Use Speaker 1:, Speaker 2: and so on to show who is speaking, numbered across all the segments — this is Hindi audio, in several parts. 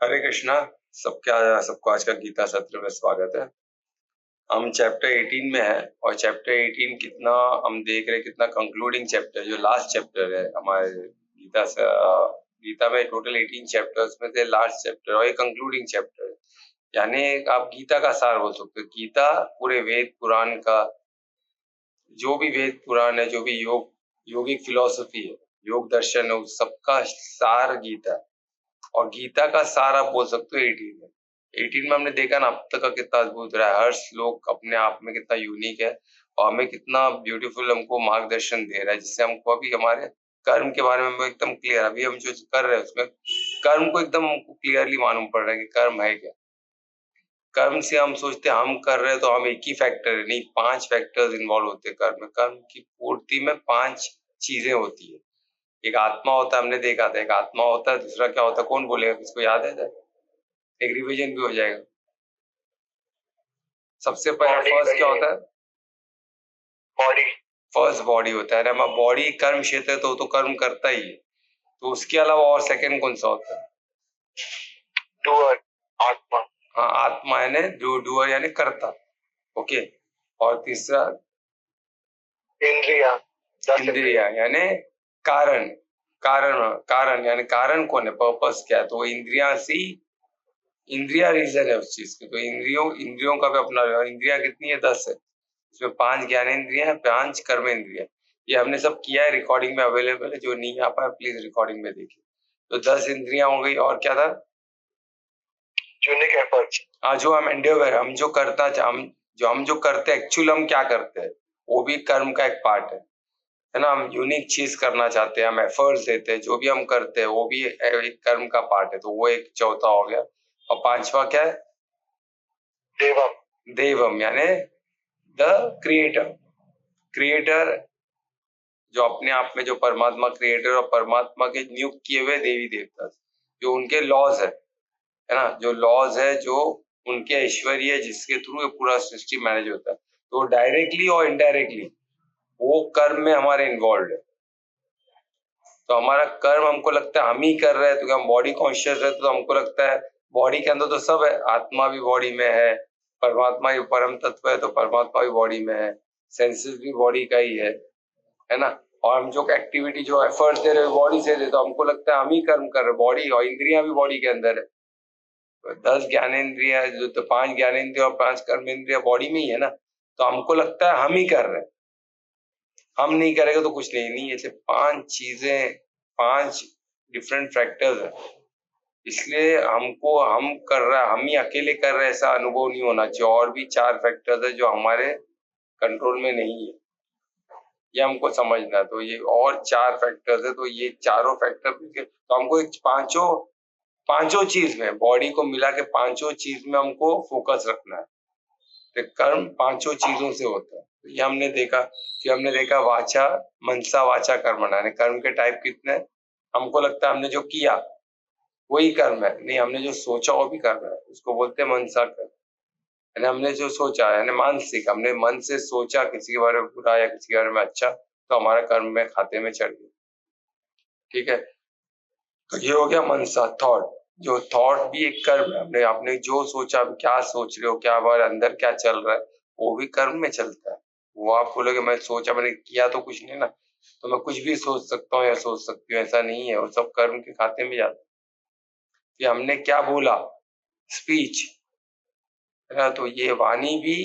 Speaker 1: हरे कृष्णा। सबको आज का गीता सत्र में स्वागत है। हम चैप्टर 18 में है और चैप्टर 18 कितना हम देख रहे हैं, कितना कंक्लूडिंग चैप्टर, जो लास्ट चैप्टर है हमारे गीता से। गीता में टोटल 18 चैप्टर्स में से लास्ट चैप्टर और ये कंक्लूडिंग चैप्टर है। यानी आप गीता का सार बोल सकते हो। गीता पूरे वेद पुराण का, जो भी वेद पुराण है, जो भी योगिक फिलोसफी है, योग दर्शन है, उस सबका सार गीता है। और गीता का सार आप बोल सकते हो 18 में। 18 में हमने देखा ना अब तक का कितना अद्भुत रहा है। हर श्लोक अपने आप में कितना यूनिक है और हमें कितना ब्यूटीफुल हमको मार्गदर्शन दे रहा है, जिससे हमको अभी हमारे कर्म के बारे में हमको एकदम क्लियर, अभी हम जो कर रहे हैं उसमें कर्म को एकदम हमको क्लियरली मालूम पड़ रहा है कि कर्म है क्या। कर्म से हम सोचते हैं हम कर रहे हैं तो हम एक ही फैक्टर है, नहीं 5 फैक्टर्स इन्वॉल्व होते हैं कर्म में। कर्म की पूर्ति में 5 चीजें होती है। एक आत्मा होता है, हमने देखा था, एक आत्मा होता है, दूसरा क्या होता है, कौन बोलेगा, किसको याद है? एक रिवीजन भी हो जाएगा। सबसे पहले फर्स्ट क्या होता है? बॉडी। फर्स्ट बॉडी होता है ना। बॉडी कर्म क्षेत्र है तो कर्म करता ही है। तो उसके अलावा और सेकंड कौन सा होता है? डूअर, आत्मा। हाँ, आत्मा यानी डूअर यानी कर्ता। ओके। और तीसरा इंद्रिया। इंद्रिया यानी कारण। कारण यानी कारण कौन है, पर्पस क्या है, तो इंद्रिया सी। इंद्रिया रीजन है उस चीज की। तो इंद्रियों का भी अपना, इंद्रिया कितनी है? 10 है। इसमें 5 ज्ञानेंद्रिय है, 5 कर्मेंद्रिय। ये हमने सब किया है, रिकॉर्डिंग में अवेलेबल है। जो नहीं आ पाया प्लीज रिकॉर्डिंग में देखिए। तो 10 इंद्रियां हो गई। और क्या था? Unique effort. हाँ, जो हम एंडेवर, हम जो करते हैं एक्चुअल, हम क्या करते हैं, वो भी कर्म का एक पार्ट है ना। हम यूनिक चीज करना चाहते हैं, हम एफर्ट्स देते हैं, जो भी हम करते हैं वो भी एक कर्म का पार्ट है। तो वो एक चौथा हो गया। और पांचवा क्या है? देवम। देवम यानी द क्रिएटर। क्रिएटर जो अपने आप में, जो परमात्मा क्रिएटर और परमात्मा के नियुक्त किए हुए देवी देवता, जो उनके लॉज है ना, जो लॉज है, जो उनके ऐश्वर्य, जिसके थ्रू ये पूरा सृष्टि मैनेज होता है। तो डायरेक्टली और इनडायरेक्टली वो कर्म में हमारे इन्वॉल्व है। तो हमारा कर्म हमको लगता है हम ही कर रहे हैं, तो हम बॉडी कॉन्शियस है तो हमको लगता है बॉडी के अंदर तो सब है, आत्मा भी बॉडी में है, परमात्मा ही परम तत्व है तो परमात्मा भी बॉडी में है, सेंसेस भी बॉडी का ही है ना। और हम जो एक्टिविटी, जो एफर्ट दे रहे हैं बॉडी से दे, तो हमको लगता है हम ही कर्म कर रहे हैं। बॉडी और इंद्रियां भी बॉडी के अंदर है। तो 10 ज्ञानेंद्रिया जो, तो 5 ज्ञानेंद्रिय और 5 कर्मेंद्रिय बॉडी में ही है ना। तो हमको लगता है हम ही कर रहे हैं, हम नहीं करेंगे तो कुछ नहीं ऐसे 5 चीजें, 5 डिफरेंट फैक्टर्स है। इसलिए हमको हम कर रहा है, हम ही अकेले कर रहे हैं ऐसा अनुभव नहीं होना चाहिए। और भी 4 फैक्टर्स है जो हमारे कंट्रोल में नहीं है, ये हमको समझना है। तो ये और 4 फैक्टर्स है, तो ये चारों फैक्टर तो हमको एक पांचों चीज में, बॉडी को मिला के पांचों चीज में हमको फोकस रखना है। तो कर्म पांचों चीजों से होता है। तो ये हमने देखा वाचा, मनसा वाचा कर्मणा, यानी कर्म के टाइप कितने हैं? हमको लगता है हमने जो किया वही कर्म है, नहीं हमने जो सोचा वो भी कर्म है, उसको बोलते हैं मनसा कर्म। यानी हमने जो सोचा, यानी मानसिक, हमने मन से सोचा किसी के बारे में बुरा या किसी के बारे में अच्छा, तो हमारे कर्म में खाते में चढ़ गया। ठीक है। तो ये हो गया मनसा, थॉट। जो थॉट भी एक कर्म है। आपने जो सोचा, क्या सोच रहे हो, क्या हमारे अंदर क्या चल रहा है, वो भी कर्म में चलता है। वो आप बोलोगे मैं सोचा, मैंने किया तो कुछ नहीं ना, तो मैं कुछ भी सोच सकता हूँ या सोच सकती हूँ, ऐसा नहीं है। वो सब कर्म के खाते में जाता है कि हमने क्या बोला, स्पीच है ना। तो ये वाणी भी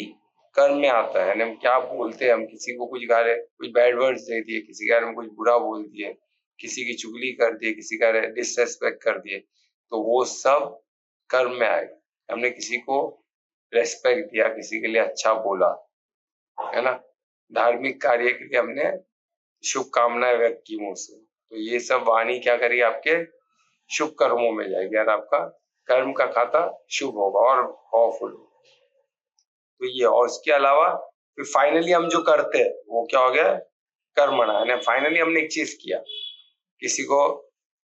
Speaker 1: कर्म में आता है, यानी हम क्या बोलते हैं। हम किसी को कुछ गा रहे, कुछ बैड वर्ड्स दे दिए, किसी के बारे में कुछ बुरा बोल दिए, किसी की चुगली कर दी, किसी का डिसरेस्पेक्ट कर दिए, तो वो सब कर्म में आएगा। हमने किसी को रेस्पेक्ट दिया, किसी के लिए अच्छा बोला, है ना, धार्मिक कार्य के लिए हमने शुभकामनाएं व्यक्त की मुंह से, तो ये सब वाणी क्या करेगी, आपके शुभ कर्मों में जाएगी और आपका कर्म का खाता शुभ होगा और पावरफुल। तो ये, और इसके अलावा फिर फाइनली हम जो करते हैं वो क्या हो गया, कर्मणा, यानी फाइनली हमने एक चीज किया, किसी को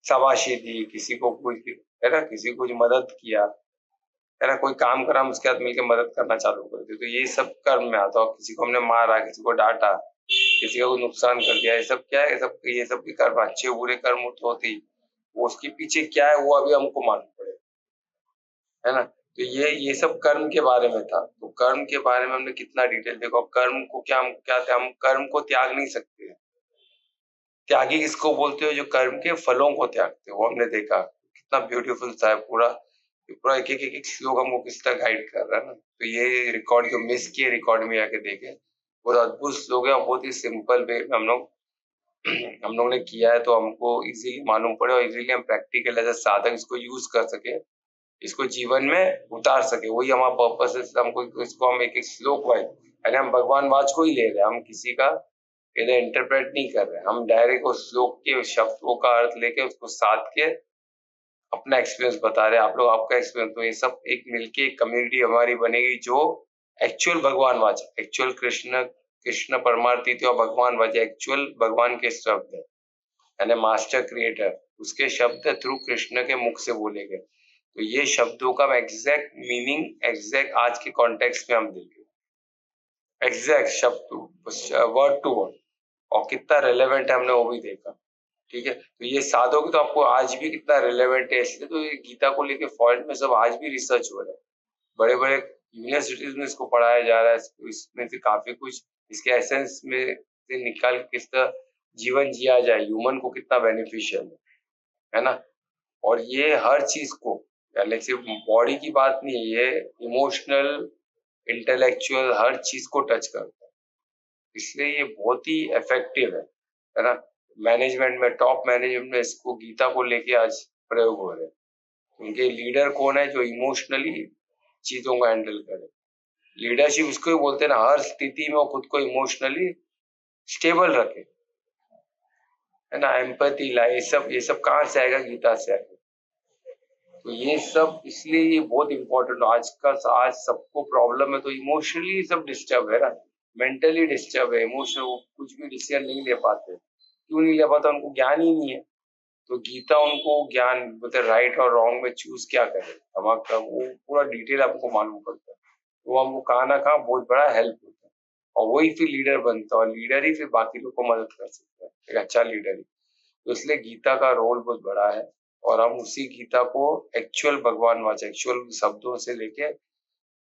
Speaker 1: शाबाशी दी, किसी को कुछ, है ना, किसी को कुछ मदद किया, है ना, कोई काम करा, हम उसके साथ मिलकर मदद करना चालू कर दिया, तो ये सब कर्म में आता है। किसी को हमने मारा, किसी को डांटा, किसी का कोई नुकसान कर दिया, ये सब क्या है, ये सब भी कर्म, अच्छे बुरे कर्म तो होते ही। वो उसके पीछे क्या है वो अभी हमको मालूम पड़ेगा। है ना। तो ये सब कर्म के बारे में था। तो कर्म के बारे में हमने कितना डिटेल देखो। कर्म को क्या थे, हम कर्म को त्याग नहीं सकते। त्यागी किसको बोलते हो, जो कर्म के फलों को त्यागते हो, वो हमने देखा। कितना ब्यूटीफुल सा है पूरा। पूरा एक श्लोक हमको किस तरह गाइड कर रहा है ना। तो ये रिकॉर्ड जो मिस किए, रिकॉर्ड में आके देखे, बहुत अद्भुत श्लोक है और बहुत ही सिंपल वे में हम लोग ने किया है, तो हमको इजीली मालूम पड़े और इजीली हम प्रैक्टिकल एज अ साधक इसको यूज कर सके, इसको जीवन में उतार सके। वही हमारा पर्पस है। हमको इसको हम एक श्लोक वाइज, यानी हम भगवान वाच को ही ले रहे हैं, हम किसी का इधर इंटरप्रेट नहीं कर रहे हैं। हम डायरेक्ट उस श्लोक के शब्दों का अर्थ लेके उसको साध के अपना एक्सपीरियंस बता रहे हैं। आप लोग आपका एक्सपीरियंस, तो ये सब एक मिलके एक कम्युनिटी हमारी बनेगी जो एक्चुअल भगवान वाच, एक्चुअल कृष्ण परमार्थी और भगवान वाच, एक्चुअल भगवान के शब्द है, यानी मास्टर क्रिएटर, उसके शब्द थ्रू कृष्ण के मुख से बोले गए। तो ये शब्दों का एग्जैक्ट मीनिंग, एग्जैक्ट आज के कॉन्टेक्स्ट में हम देखें, एग्जैक्ट शब्द वर्ड टू वर्ड, और कितना रेलेवेंट है हमने वो भी देखा। ठीक है, तो ये साधोगे तो आपको आज भी कितना रिलेवेंट है। इसलिए तो ये गीता को लेके फॉरेन में सब आज भी रिसर्च हो रहा है, बड़े बड़े यूनिवर्सिटीज में इसको पढ़ाया जा रहा है। इसमें से काफी कुछ इसके एसेंस में से निकाल के किस तरह जीवन जिया जाए, ह्यूमन को कितना बेनिफिशियल है ना। और ये हर चीज को, यानी सिर्फ बॉडी की बात नहीं है, ये इमोशनल, इंटेलेक्चुअल हर चीज को टच करता है। इसलिए ये बहुत ही इफेक्टिव है ना। मैनेजमेंट में, टॉप मैनेजमेंट में इसको, गीता को लेके आज प्रयोग हो रहे हैं। उनके लीडर कौन है, जो इमोशनली चीजों को हैंडल करे। लीडरशिप उसको ही बोलते हैं ना, हर स्थिति में वो खुद को इमोशनली स्टेबल रखे, है ना। एम्पैथी लाए, ये सब कहाँ से आएगा, गीता से आएगा। तो ये सब इसलिए ये बहुत इंपॉर्टेंट। आज सबको प्रॉब्लम है, तो इमोशनली सब डिस्टर्ब है ना, मेंटली डिस्टर्ब है, इमोशनल कुछ भी डिसीजन नहीं ले पाते। क्यों नहीं ले पाता, उनको ज्ञान ही नहीं है। तो गीता उनको ज्ञान बोलते, राइट और रॉन्ग में चूज क्या करे, दिमाग का वो पूरा डिटेल आपको मालूम पड़ता है। तो हमको कहाँ ना कहाँ बहुत बड़ा हेल्प होता है, और वही फिर लीडर बनता है, और लीडर ही फिर बाकी लोग को मदद कर सकता है, एक अच्छा लीडर ही। तो इसलिए गीता का रोल बहुत बड़ा है, और हम उसी गीता को एक्चुअल भगवान वाचा, एक्चुअल शब्दों से लेके,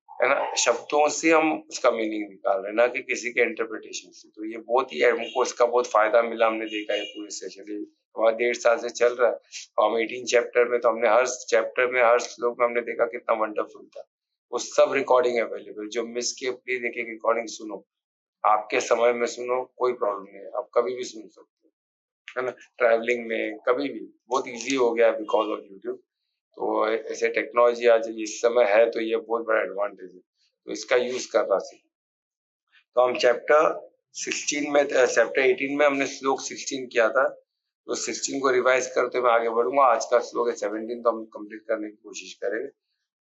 Speaker 1: है ना, शब्दों से हम उसका मीनिंग निकाल रहे हैं, ना कि किसी के इंटरप्रिटेशन से। तो ये बहुत ही हमको इसका बहुत फायदा मिला, हमने देखा है पूरे सेशन हमारा 1.5 साल से चल रहा है। और हम 18 चैप्टर में, तो हमने हर चैप्टर में, हर श्लोक में हमने देखा कितना वंडरफुल था। वो सब रिकॉर्डिंग अवेलेबल, जो मिस किए प्लीज एक रिकॉर्डिंग सुनो, आपके समय में सुनो, कोई प्रॉब्लम नहीं है, आप कभी भी सुन सकते हो, है ना। ट्रैवलिंग में कभी भी, बहुत इजी हो गया बिकॉज ऑफ यूट्यूब। तो ऐसे टेक्नोलॉजी आज इस समय है, तो ये बहुत बड़ा एडवांटेज है, तो इसका यूज करना चाहिए। तो हम चैप्टर 18 में हमने श्लोक 16 किया था, तो 16 को रिवाइज करते हुए आगे बढ़ूंगा। आज का श्लोक है 17, तो हम कंप्लीट करने की कोशिश करेंगे।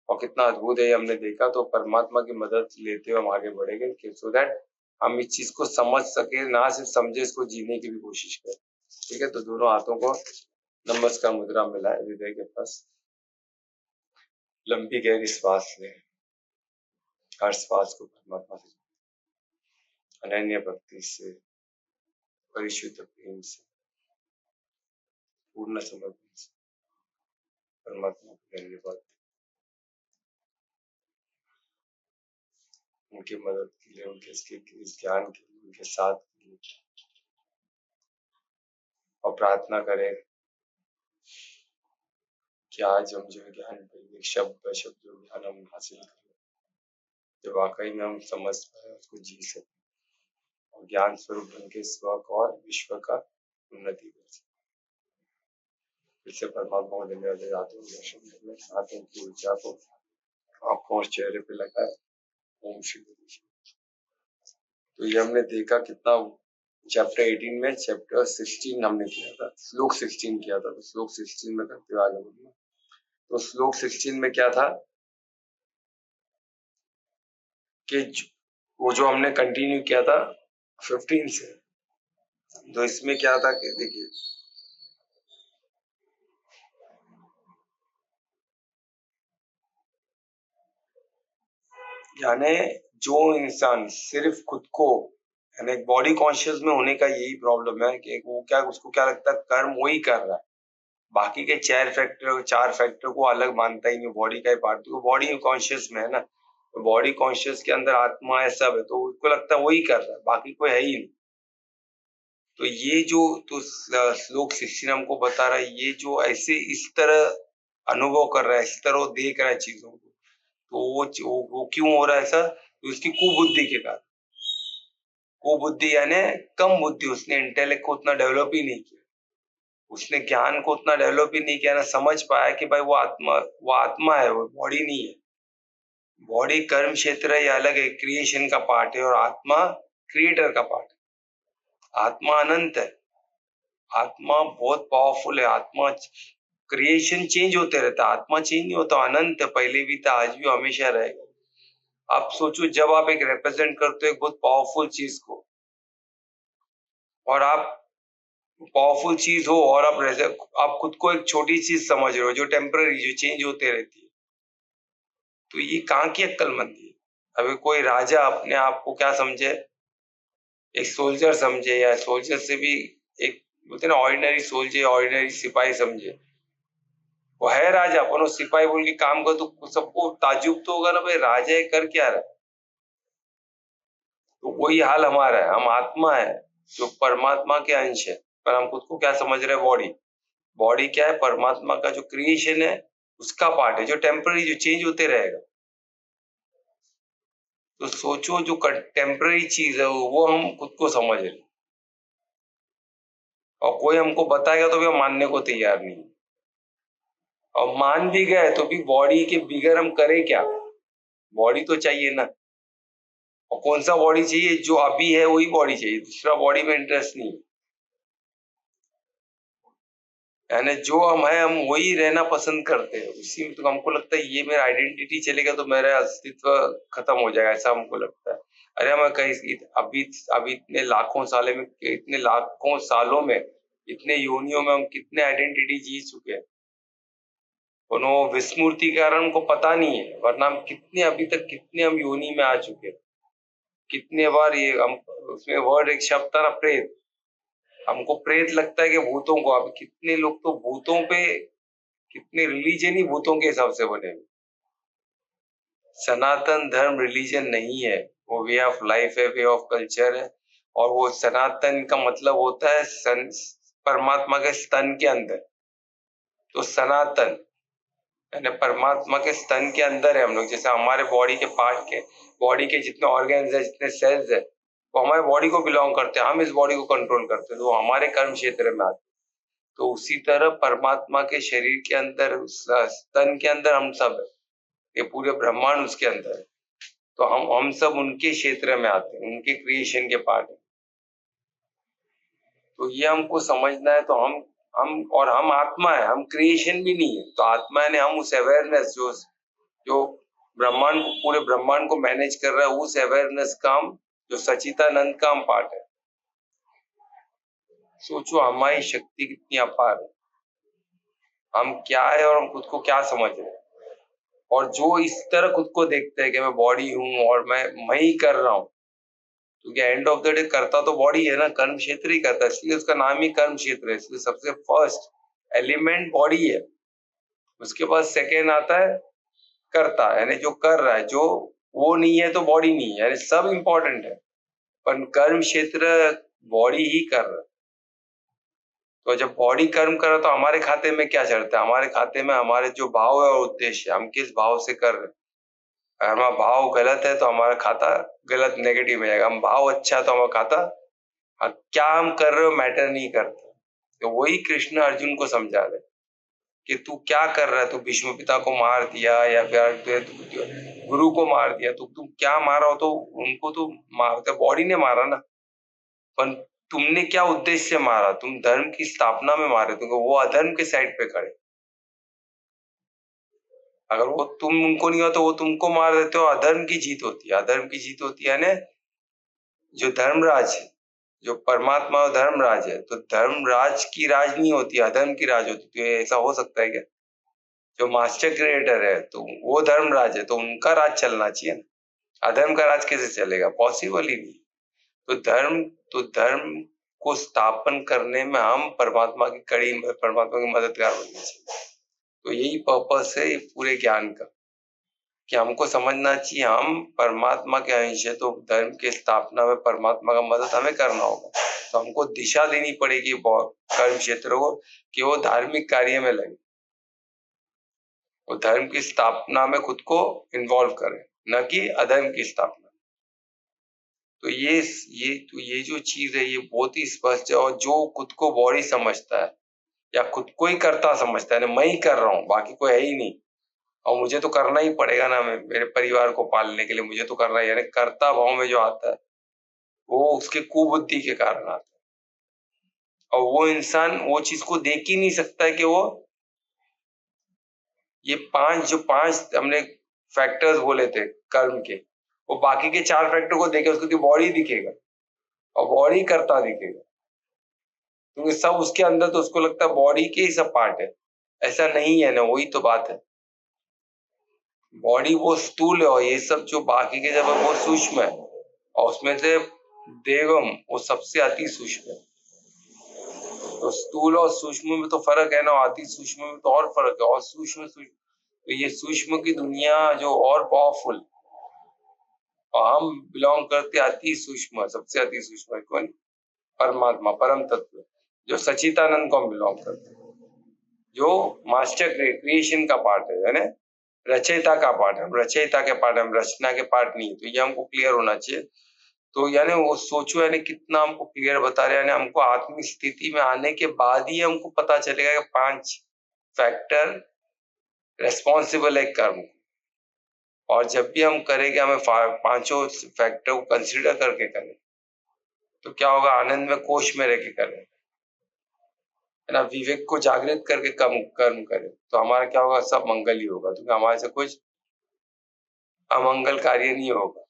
Speaker 1: और कितना अद्भुत है ये हमने देखा। तो परमात्मा की मदद लेते हुए हम आगे बढ़ेंगे, सो दैट हम इस चीज को समझ सके, ना सिर्फ समझे, इसको जीने की भी कोशिश करें। ठीक है, तो दोनों हाथों को नमस्कार मुद्रा मिला है हृदय के पास। लंबी गहरी श्वास लें, हर श्वास को परमात्मा से, अनन्य भक्ति से, परिशुद्ध प्रेम से, पूर्ण समर्पण से परमात्मा को धन्यवाद, उनकी मदद के लिए, उनके इस ज्ञान के लिए, उनके साथ के लिए। और प्रार्थना करें कि आज हम जो ज्ञान पाएंगे, शब्द ब शब्द जो ज्ञान हम हासिल करें, जो वाकई में हम समझ पाए, उसको जी सकें, और ज्ञान स्वरूप बन के स्व और विश्व का उन्नति कर सकें। फिर से परमात्मा को धन्यवाद देते, दर्शन करने, हाथों की ऊर्जा को आंखों और चेहरे पे लगाए। ओम श्री गुरु। तो ये हमने देखा कितना, चैप्टर 18 में चैप्टर 16 हमने किया था, श्लोक 16 किया था। तो श्लोक 16 में करते हुए आगे बढ़ना। तो श्लोक 16 में क्या था कि वो जो हमने कंटिन्यू किया था 15 से, तो इसमें क्या था कि देखिए, यानी जो इंसान सिर्फ खुद को, यानी बॉडी कॉन्शियस में होने का यही प्रॉब्लम है कि वो क्या, उसको क्या लगता है कर्म वही कर रहा है, बाकी के चार फैक्टर को अलग मानता ही नहीं, बॉडी का ही पार्ट। तो बॉडी कॉन्शियस में है ना, तो बॉडी कॉन्शियस के अंदर आत्मा है, सब है, तो उसको लगता है वही कर रहा है, बाकी कोई है ही नहीं। तो ये जो तो श्लोक 16 हमको बता रहा है, ये जो ऐसे इस तरह अनुभव कर रहा है, इस तरह वो देख रहा है चीजों को, तो वो क्यों हो रहा है ऐसा? तो उसकी कुबुद्धि के कारण। कुबुद्धि यानी कम बुद्धि, उसने इंटेलेक्ट को उतना डेवलप ही नहीं किया, उसने ज्ञान को उतना डेवलप ही नहीं किया, ना समझ पाया कि भाई वो आत्मा है, वो बॉडी नहीं है। बॉडी कर्म क्षेत्र ये अलग है, क्रिएशन का पार्ट है, और आत्मा क्रिएटर का पार्ट है। आत्मा अनंत है, आत्मा बहुत पावरफुल है, आत्मा क्रिएशन चेंज होते रहता है, आत्मा चेंज नहीं होता, अनंत है, पहले भी था, आज भी, हमेशा रहेगा। आप सोचो, जब आप एक रिप्रेजेंट करते हो एक बहुत पावरफुल चीज को, और आप पावरफुल चीज हो, और आप खुद को एक छोटी चीज समझ रहे हो जो टेम्पररी, जो चेंज होते रहती है, तो ये कहाँ की अक्लमंदी है? अभी कोई राजा अपने आप को क्या समझे, एक सोल्जर समझे, या सोल्जर से भी एक बोलते ना ऑर्डिनरी सोल्जर, ऑर्डिनरी सिपाही समझे, वो है राजा, अपन वो सिपाही बोल के काम कर, तो सबको ताजुब तो होगा ना, भाई राजा है कर क्या रहा है। तो वही हाल हमारा है, हम आत्मा है जो परमात्मा के अंश है, पर हम खुद को क्या समझ रहे हैं? बॉडी। बॉडी क्या है? परमात्मा का जो क्रिएशन है उसका पार्ट है, जो टेम्पररी, जो चेंज होते रहेगा। तो सोचो, जो टेम्पररी चीज है वो हम खुद को समझ रहे, और कोई हमको बताएगा तो भी हम मानने को तैयार नहीं, और मान भी गए तो भी बॉडी के बिगर हम करें क्या? बॉडी तो चाहिए ना, और कौन सा बॉडी चाहिए? जो अभी है वही बॉडी चाहिए, दूसरा बॉडी में इंटरेस्ट नहीं है। यानी जो हम है, हम वही रहना पसंद करते हैं, उसी में। तो हमको लगता है ये मेरा आइडेंटिटी चलेगा तो मेरा अस्तित्व खत्म हो जाएगा, ऐसा हमको लगता है। अरे मैं कहीं अभी अभी इतने लाखों सालों में, इतने लाखों सालों में, इतने योनियों में हम कितने आइडेंटिटी जी चुके हैं, उन्होंने विस्मृति के कारण को पता नहीं है, वरना हम कितने अभी तक, कितने हम योनि में आ चुके हैं, कितने बार ये हम, उसमें वर्ड एक शब्द था ना, प्रेत। हमको प्रेत लगता है कि भूतों को, अब कितने लोग तो भूतों पे, कितने रिलीजन ही भूतों के हिसाब से बने हुए। सनातन धर्म रिलीजन नहीं है, वो वे ऑफ लाइफ है, वे ऑफ कल्चर है। और वो सनातन का मतलब होता है परमात्मा के स्तन के अंदर। तो सनातन यानी परमात्मा के स्तन के अंदर है हम लोग। जैसे हमारे बॉडी के पार्ट के, बॉडी के जितने ऑर्गन्स है, जितने सेल्स है, वो हमारे बॉडी को बिलोंग करते हैं, हम इस बॉडी को कंट्रोल करते हैं, तो वो हमारे कर्म क्षेत्र में आते हैं। तो उसी तरह परमात्मा के शरीर के अंदर, स्तन के अंदर हम सब है, ये पूरे ब्रह्मांड उसके अंदर है। तो हम सब उनके क्षेत्र में आते हैं, उनके क्रिएशन के पार्ट है। तो ये हमको समझना है। तो हम आत्मा है, हम क्रिएशन भी नहीं है। तो आत्मा ने हम उस अवेयरनेस जो ब्रह्मांड, पूरे ब्रह्मांड को मैनेज कर रहा है, उस अवेयरनेस का हम, जो सचितानंद का हम पार्ट है। सोचो हमारी शक्ति कितनी अपार है, हम क्या है और हम खुद को क्या समझ रहे हैं। और जो इस तरह खुद को देखते हैं कि मैं बॉडी हूँ और मैं ही कर रहा हूँ, क्योंकि एंड ऑफ द डे करता तो बॉडी है ना, कर्म क्षेत्र ही करता है, इसलिए उसका नाम ही कर्म क्षेत्र है। इसलिए सबसे फर्स्ट एलिमेंट बॉडी है, उसके बाद सेकेंड आता है करता, यानी जो कर रहा है। जो वो नहीं है तो बॉडी नहीं है, यानी सब इंपॉर्टेंट है, पर कर्म क्षेत्र बॉडी ही कर रहा है। तो जब बॉडी कर्म कर रहा है तो हमारे खाते में क्या चढ़ता है? हमारे खाते में हमारे जो भाव है और उद्देश्य, हम किस भाव से कर रहे हैं। अगर हमारा भाव गलत है तो हमारा खाता गलत, नेगेटिव में जाएगा। हम भाव अच्छा है तो हमारा खाता, क्या हम कर रहे हो मैटर नहीं करता। तो वही कृष्ण अर्जुन को समझा रहे कि तू क्या कर रहा है। तू भीष्म पिता को मार दिया, या फिर गुरु को मार दिया, तो तुम क्या मारा हो? तो उनको तो मारते, बॉडी ने मारा ना, पर तुमने क्या उद्देश्य से मारा? तुम धर्म की स्थापना में मारे, क्योंकि वो अधर्म के साइड पे खड़े। अगर वो तुम उनको नहीं हो तो वो तुमको मार देते हो, अधर्म की जीत होती है। अधर्म की जीत होती है यानी जो धर्मराज है, जो परमात्मा और धर्मराज है, तो धर्मराज की राज नहीं होती, अधर्म की राज होती। तो ऐसा हो सकता है क्या? जो मास्टर क्रिएटर है तो वो धर्मराज है, तो उनका राज चलना चाहिए ना। अधर्म का राज कैसे चलेगा? पॉसिबल ही नहीं। तो धर्म को स्थापन करने में हम परमात्मा की परमात्मा की मददगार बनने चाहिए। तो यही पर्पस है पूरे ज्ञान का, कि हमको समझना चाहिए हम परमात्मा के अंश है, तो धर्म की स्थापना में परमात्मा का मदद हमें करना होगा। तो हमको दिशा देनी पड़ेगी कर्म क्षेत्र को कि वो धार्मिक कार्य में लगे, वो धर्म की स्थापना में खुद को इन्वॉल्व करें, न कि अधर्म की स्थापना। तो ये जो चीज है ये बहुत ही स्पष्ट है। और जो खुद को बॉडी समझता है या खुद को ही करता समझता है, मैं ही कर रहा हूँ, बाकी कोई है ही नहीं, और मुझे तो करना ही पड़ेगा ना, मेरे परिवार को पालने के लिए मुझे तो करना ही, यानी कर्ता भाव में जो आता है वो उसके कुबुद्धि के कारण आता है। और वो इंसान वो चीज को देख ही नहीं सकता है कि वो ये पांच हमने फैक्टर्स बोले थे कर्म के, वो बाकी के 4 फैक्टर को देखे उसको बॉडी दिखेगा और बॉडी करता दिखेगा, क्योंकि सब उसके अंदर, तो उसको लगता है बॉडी के ही सब पार्ट है। ऐसा नहीं है ना, वही तो बात है। बॉडी वो स्थूल है और ये सब जो बाकी के जब वो सूक्ष्म है, और उसमें से देवम वो सबसे अति सूक्ष्म है। तो स्थूल और सूक्ष्म में तो फर्क है ना, अति सूक्ष्म में तो और फर्क है, और सूक्ष्म तो ये सूक्ष्म की दुनिया जो और पावरफुल, और हम बिलोंग करते अति सूक्ष्म, सबसे अति सूक्ष्म कौन? परमात्मा, परम तत्व, जो सचितानंद को हम बिलोंग करते हैं, जो मास्टर क्रिएशन का पार्ट है ना, रचयिता का पार्ट है, रचयिता के पार्ट, हम रचना के पार्ट नहीं। तो ये हमको क्लियर होना चाहिए। तो यानी वो सोचो, यानी कितना हमको क्लियर बता रहे हैं, यानी हमको आत्मिक स्थिति में आने के बाद ही हमको पता चलेगा कि 5 फैक्टर रेस्पॉन्सिबल है कर्म, और जब भी हम करेंगे हमें पांचों फैक्टर को कंसिडर करके करें, तो क्या होगा, आनंद में कोश में रह के करें, है ना, विवेक को जागृत करके कर्म करें, तो हमारा क्या होगा, सब मंगल ही होगा, क्योंकि हमारे से कुछ अमंगल कार्य नहीं होगा,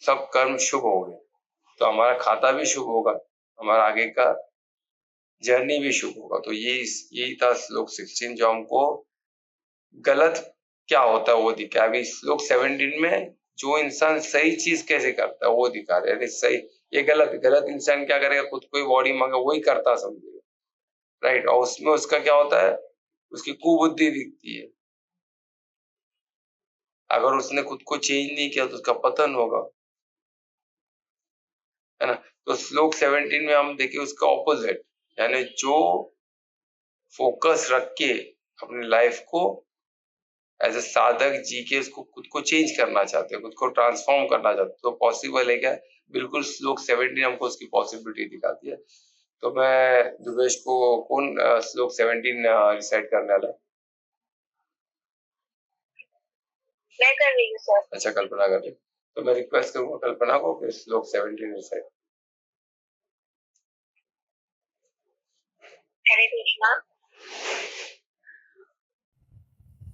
Speaker 1: सब कर्म शुभ हो गए, तो हमारा खाता भी शुभ होगा, हमारा आगे का जर्नी भी शुभ होगा। तो यही था श्लोक 16, जो हमको गलत क्या होता है वो दिखा। अभी श्लोक 17 में जो इंसान सही चीज कैसे करता है वो दिखा रहे हैं। सही, ये गलत इंसान क्या करेगा, खुद को ही बॉडी मांगे वही करता समझेगा, राइट, और उसमें उसका क्या होता है, उसकी कुबुद्धि दिखती है। अगर उसने खुद को चेंज नहीं किया तो उसका पतन होगा, है ना। तो श्लोक 17 में हम देखिए उसका ऑपोजिट, यानी जो फोकस रख के अपनी लाइफ को एज ए साधक जी के उसको खुद को चेंज करना चाहते हैं, खुद को ट्रांसफॉर्म करना चाहते हैं, तो पॉसिबल है क्या, बिल्कुल श्लोक 17 हमको उसकी पॉसिबिलिटी दिखाती है। तो मैं दुबेश को कौन श्लोक 17 रिसाइट करने वाला? मैं कर रही हूँ सर। अच्छा, कल्पना कर रही, तो मैं रिक्वेस्ट करूंगा कल्पना को कि श्लोक 17 रिसाइट। हरे कृष्णा।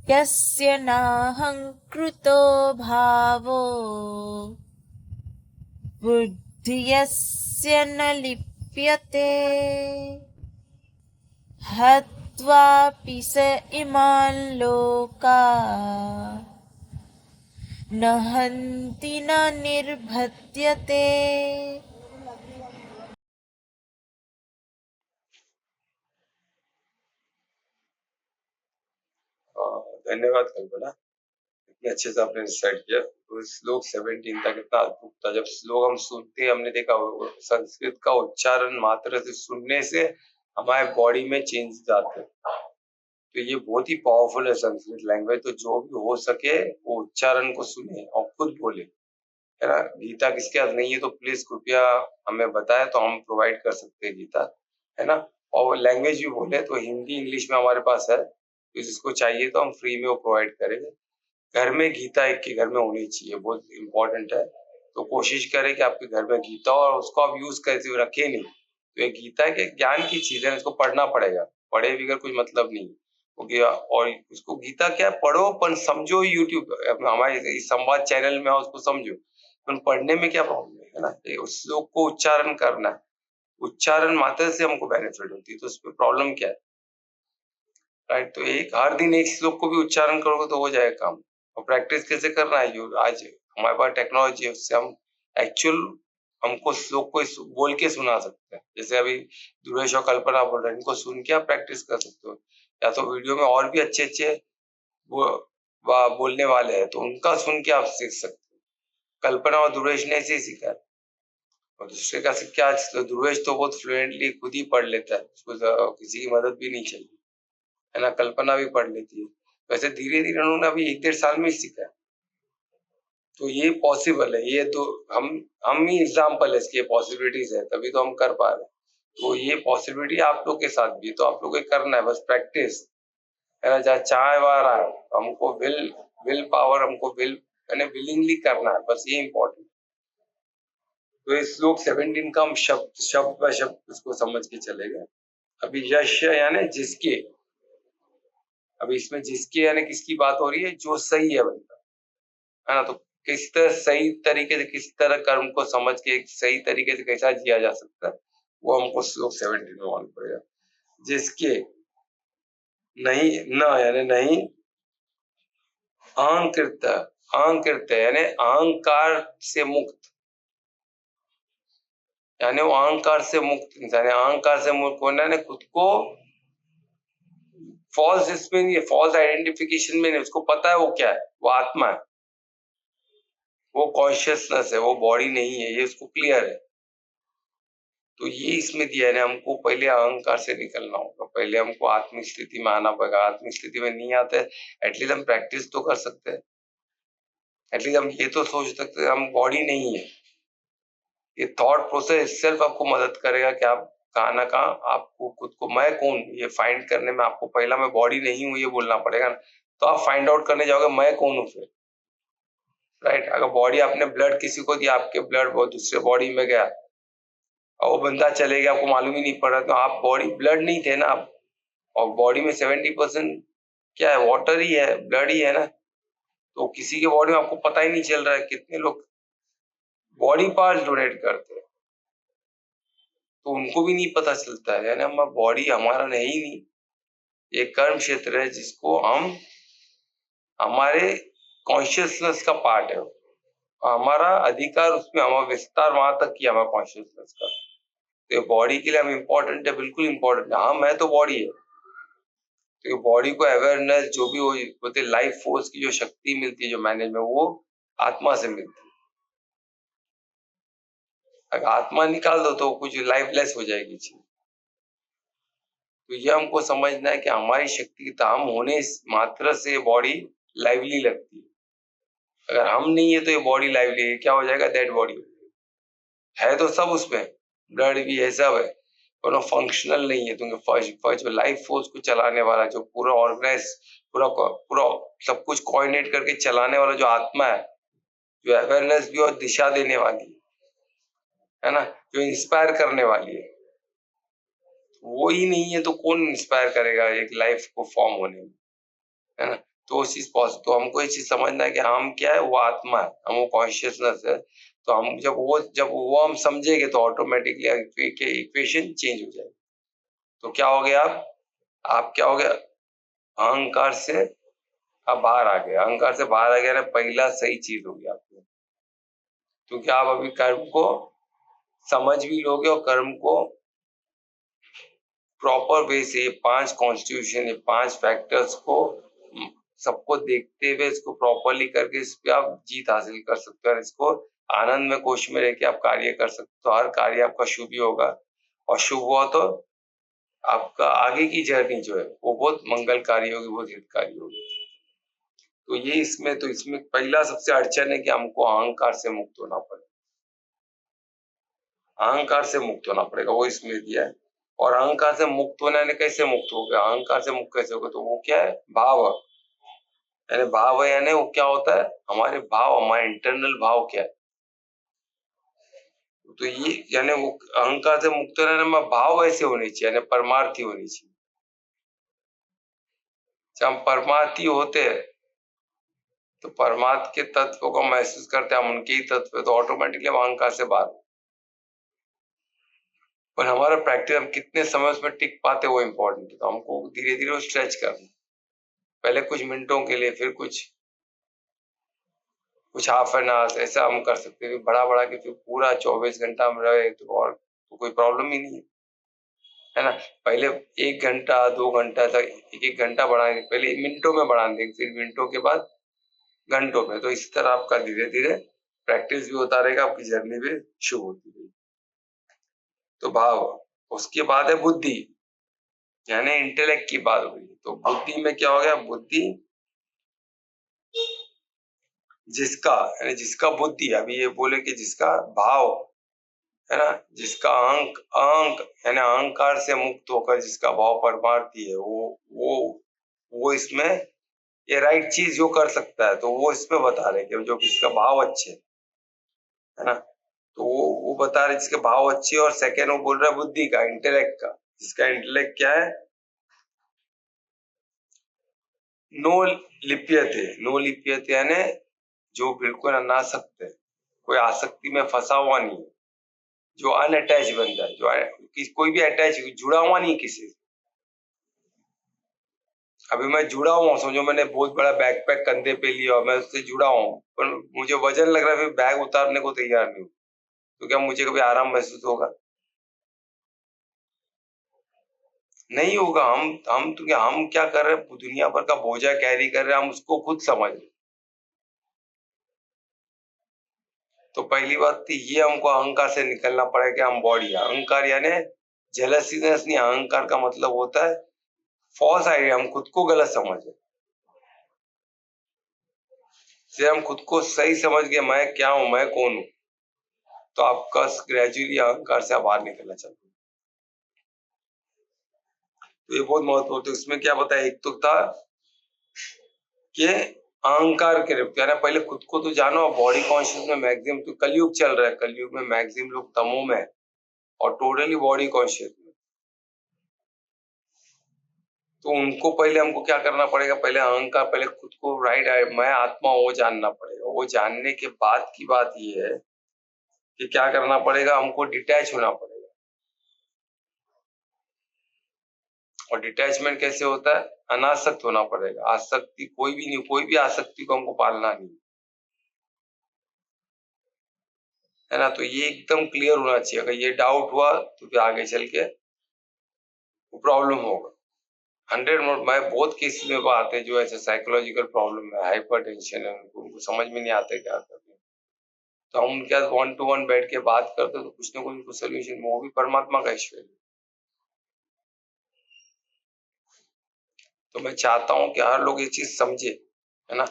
Speaker 2: यस्य नाहं कृतो भावो बुद्धियस्य न लिप्यते हत्वापि स इमान् लोकान् न हन्ति न निर्बध्यते।
Speaker 1: धन्यवाद कल्पना, इतने अच्छे से आपने रिसाइट किया। तो श्लोक 17 तक इतना अद्भुत था। जब श्लोक हम सुनते, हमने देखा संस्कृत का उच्चारण मात्र से सुनने से हमारे बॉडी में चेंज आते हैं। तो ये बहुत ही पावरफुल है संस्कृत लैंग्वेज। तो जो भी हो सके वो उच्चारण को सुने और खुद बोले, है ना। गीता किसके पास नहीं है तो प्लीज कृपया हमें बताएं, तो हम प्रोवाइड कर सकते हैं गीता, है ना। और वो लैंग्वेज भी बोले तो हिंदी इंग्लिश में हमारे पास है, तो जिसको चाहिए तो हम फ्री में वो प्रोवाइड करेंगे। घर में गीता एक के घर में होनी चाहिए, बहुत इंपॉर्टेंट है। तो कोशिश करें कि आपके घर में गीता, और उसको आप यूज कैसे रखें नहीं। तो ये गीता के ज्ञान की चीज है, इसको पढ़ना पड़ेगा, पढ़े बगैर कुछ मतलब नहीं हो गया। और उसको गीता क्या पढ़ो पर समझो, यूट्यूब हमारे संवाद चैनल में उसको समझो, पर पढ़ने में क्या प्रॉब्लम है ना। उस श्लोक को उच्चारण करना है, उच्चारण मात्र से हमको बेनिफिट होती है, तो उसमें प्रॉब्लम क्या है, राइट। तो एक हर दिन एक श्लोक को भी उच्चारण करोगे तो हो जाएगा काम। और प्रैक्टिस कैसे करना है, जो आज हमारे पास टेक्नोलॉजी है उससे हम एक्चुअल हमको श्लोक को बोल के सुना सकते हैं। जैसे अभी ध्रुवेश और कल्पना बोल रहे हैं, इनको सुन के आप प्रैक्टिस कर सकते हो, या तो वीडियो में और भी अच्छे अच्छे वो बोलने वाले हैं तो उनका सुन के आप सीख सकते हो। कल्पना और ध्रुवेश ने ऐसे ही सीखा है। और दूसरे का क्या, तो ध्रुवेश तो बहुत फ्लुएंटली खुद ही पढ़ लेता है, उसको किसी की मदद भी नहीं चाहिए, है ना। कल्पना भी पढ़ लेती है। वैसे धीरे धीरे उन्होंने अभी 1-1.5 साल में ही सीखा है। तो ये पॉसिबल है, ये तो हम ही एग्जाम्पल है इसकी, पॉसिबिलिटीज है, तभी तो हम कर पा रहे हैं। तो ये पॉसिबिलिटी आप लोग के साथ भी, तो आप लोग को करना है बस प्रैक्टिस, है ना। जहाँ चाहे वहां रहा है, हमको विल पावर, हमको यानी विलिंगली करना है, बस ये इम्पोर्टेंट। तो इस श्लोक 17 का हम शब्द शब्द व शब्द उसको समझ के चलेगा। अभी यश यानी जिसके, अभी इसमें जिसके यानी किसकी बात हो रही है, जो सही है बंदा, है ना। तो किस तरह सही तरीके से, किस तरह कर्म को समझ के सही तरीके से कैसा जिया जा सकता है, वो हमको श्लोक 17 में मालूम पड़ेगा। जिसके नहीं न यानी नहीं, अहंकृत, अहंकृत यानी अहंकार से मुक्त, यानी वो अहंकार से मुक्त इंसान है। अहंकार से मुक्त होना यानी खुद को फॉल्स इसमें नहीं है, फॉल्स आइडेंटिफिकेशन में नहीं, उसको पता है वो क्या है, वो आत्मा है, वो कॉन्शियसनेस है, वो बॉडी नहीं है, ये उसको क्लियर है। तो ये इसमें दिया है, हमको पहले अहंकार से निकलना होगा, पहले हमको आत्मिक स्थिति में आना पड़ेगा। आत्मिक स्थिति में नहीं आते, एटलीस्ट हम प्रैक्टिस तो कर सकते हैं, एटलीस्ट हम ये तो सोच सकते हैं हम बॉडी नहीं है। ये थॉट प्रोसेस सेल्फ आपको मदद करेगा कि आप कहाँ ना कहाँ आपको खुद को मैं कौन ये फाइंड करने में, आपको पहला मैं बॉडी नहीं हूँ ये बोलना पड़ेगा ना, तो आप फाइंड आउट करने जाओगे मैं कौन हूँ फिर, राइट। अगर बॉडी आपने ब्लड किसी को दिया, आपके ब्लड वो दूसरे बॉडी में गया और वो बंदा चले गया, आपको मालूम ही नहीं पड़ा, तो आप बॉडी ब्लड नहीं थे ना आप। और बॉडी में 70% क्या है, वाटर ही है, ब्लड ही है ना। तो किसी के बॉडी में आपको पता ही नहीं चल रहा है। कितने लोग बॉडी पार्ट डोनेट करते हैं तो उनको भी नहीं पता चलता है, यानी हम बॉडी हमारा नहीं, ये कर्म क्षेत्र है जिसको हम, हमारे कॉन्शियसनेस का पार्ट है, हमारा अधिकार उसमें, हमारा विस्तार वहां तक किया हमारा कॉन्शियसनेस का। तो बॉडी के लिए हम इम्पोर्टेंट है, बिल्कुल इम्पोर्टेंट है। हाँ मैं तो बॉडी है, तो बॉडी को अवेयरनेस जो भी होते, लाइफ फोर्स की जो शक्ति मिलती है, जो मैनेजमेंट, वो आत्मा से मिलती है। अगर आत्मा निकाल दो तो कुछ लाइफलेस हो जाएगी चीज। तो ये हमको समझना है कि हमारी शक्ति का हम होने मात्र से बॉडी लाइवली लगती है। अगर हम नहीं है तो ये बॉडी लाइवली है, क्या हो जाएगा, डेड बॉडी है। तो सब उसमें ब्लड भी है, सब है, पर फंक्शनल नहीं है। तुमने फर्स्ट जो लाइफ फोर्स को चलाने वाला, जो पूरा ऑर्गेनाइज, पूरा पूरा सब कुछ कोऑर्डिनेट करके चलाने वाला जो आत्मा है, जो अवेयरनेस भी और दिशा देने वाली है ना, जो इंस्पायर करने वाली है, वो ही नहीं है तो कौन इंस्पायर करेगा एक लाइफ को फॉर्म होने में, है ना। तो उस चीज तो हमको ये चीज समझना है कि हम क्या है, वो आत्मा है, हम वो कॉन्शियसनेस है। तो हम जब वो हम समझेंगे तो ऑटोमेटिकली इक्वेशन चेंज हो जाएगी। तो क्या हो गया, आप क्या हो गया, अहंकार से आप बाहर आ गए। अहंकार से बाहर आ गया ना, पहला सही चीज हो गया आपको, क्योंकि आप अभी कर्म को समझ भी लोगे और कर्म को प्रॉपर वे से 5 कॉन्स्टिट्यूशन, 5 फैक्टर्स को सबको देखते हुए इसको प्रॉपरली करके इस पे आप जीत हासिल कर सकते हो। और इसको आनंद में कोश में रह के आप कार्य कर सकते हो, तो हर कार्य आपका शुभ ही होगा। और शुभ हुआ तो आपका आगे की जर्नी जो है वो बहुत मंगलकारी होगी, बहुत हितकारी होगी। तो ये इसमें पहला सबसे अड़चन है कि हमको अहंकार से मुक्त होना पड़ेगा, अहंकार से मुक्त होना पड़ेगा, वो इसमें दिया है। और अहंकार से मुक्त होने ने कैसे मुक्त हो गया, अहंकार से मुक्त कैसे होगा, तो वो क्या है, भाव, यानी भाव है, यानी वो क्या होता है, हमारे भाव, हमारे इंटरनल भाव क्या है। तो ये यानी वो अहंकार से मुक्त रहने में भाव ऐसे होने चाहिए, यानी परमार्थी होनी चाहिए। जब हम परमार्थी होते हैं तो परमात्मा के तत्व को महसूस करते हैं, हम उनके ही तत्व, तो ऑटोमेटिकली हम अहंकार से बाहर। पर हमारा प्रैक्टिस, हम कितने समय उसमें टिक पाते वो इम्पोर्टेंट है। तो हमको धीरे धीरे वो स्ट्रेच करना, पहले कुछ मिनटों के लिए, फिर कुछ कुछ हाफ एन आवर ऐसा हम कर सकते हैं। बड़ा बड़ा के फिर पूरा 24 घंटा में रहे तो कोई प्रॉब्लम ही नहीं है ना। पहले 1 घंटा 2 घंटा तक, 1 घंटा बढ़ाएंगे, पहले मिनटों में बढ़ा देंगे, फिर मिनटों के बाद घंटों में। तो इस तरह आपका धीरे धीरे प्रैक्टिस भी होता रहेगा, आपकी जर्नी भी शुरू होती रहेगी। तो भाव, उसके बाद है बुद्धि, यानी इंटेलेक्ट की बात हो रही है। तो बुद्धि में क्या हो गया? बुद्धि जिसका, यानी जिसका बुद्धि, अभी ये बोले कि जिसका भाव है ना, जिसका अंक अंक यानी अहंकार से मुक्त होकर जिसका भाव परमार्थी है, वो इसमें ये राइट चीज जो कर सकता है, तो वो इसमें बता रहे कि जो जिसका भाव अच्छे है ना, तो वो बता रहे जिसके भाव अच्छे। और सेकेंड वो बोल रहा है बुद्धि का, इंटेलेक्ट का, जिसका इंटेलेक्ट क्या है? नो लिप्यते, नो लिप्यते यानी जो बिल्कुल अनासक्त है, कोई आसक्ति में फंसा हुआ नहीं है, जो अनअटैच बनता है, जो कोई भी अटैच जुड़ा हुआ नहीं किसी से। अभी मैं जुड़ा हुआ, समझो मैंने बहुत बड़ा बैकपैक कंधे पे लिया और मैं उससे जुड़ा हूँ, पर मुझे वजन लग रहा है, फिर बैग उतारने को तैयार नहीं हूँ, तो क्या मुझे कभी आराम महसूस होगा? नहीं होगा। हम क्या कर रहे हैं? दुनिया भर का बोझा कैरी कर रहे हैं, हम उसको खुद समझ रहे। तो पहली बात तो ये, हमको अहंकार से निकलना पड़ेगा कि हम बॉडी है। अहंकार यानी जेलसीनेस नहीं, अहंकार का मतलब होता है फॉल्स आइडिया, हम खुद को गलत समझे। से हम खुद को सही समझ गए, मैं क्या हूं, मैं कौन हूं, तो आपका ग्रेजुअली अहंकार से बाहर निकलना चाहिए। तो ये बहुत महत्वपूर्ण। तो इसमें क्या बताया? एक तो था कि अहंकार के रूप, यानी पहले खुद को तो जानो। बॉडी कॉन्शियस में मैक्सिमम, तो कलयुग चल रहा है, कलयुग में मैक्सिमम लोग तमो में है और टोटली बॉडी कॉन्शियस में। तो उनको पहले हमको क्या करना पड़ेगा? पहले अहंकार, पहले खुद को राइट मैं आत्मा वो जानना पड़ेगा। वो जानने के बाद की बात ये है कि क्या करना पड़ेगा? हमको डिटैच होना पड़ेगा। और डिटैचमेंट कैसे होता है? अनासक्त होना पड़ेगा। आसक्ति कोई भी नहीं, कोई भी आसक्ति को हमको पालना नहीं है ना। तो ये एकदम क्लियर होना चाहिए। अगर ये डाउट हुआ तो फिर आगे चल के प्रॉब्लम होगा। 100 मैं बहुत केस में बात है जो ऐसे साइकोलॉजिकल प्रॉब्लम है, हाइपर टेंशन है, उनको समझ में नहीं आता क्या करना। तो हम उनके साथ 1 to 1 बैठ के बात करते तो कुछ ना कुछ उनको सोल्यूशन, वो भी परमात्मा का ईश्वर। तो मैं चाहता हूँ कि हर लोग ये चीज समझे, है ना।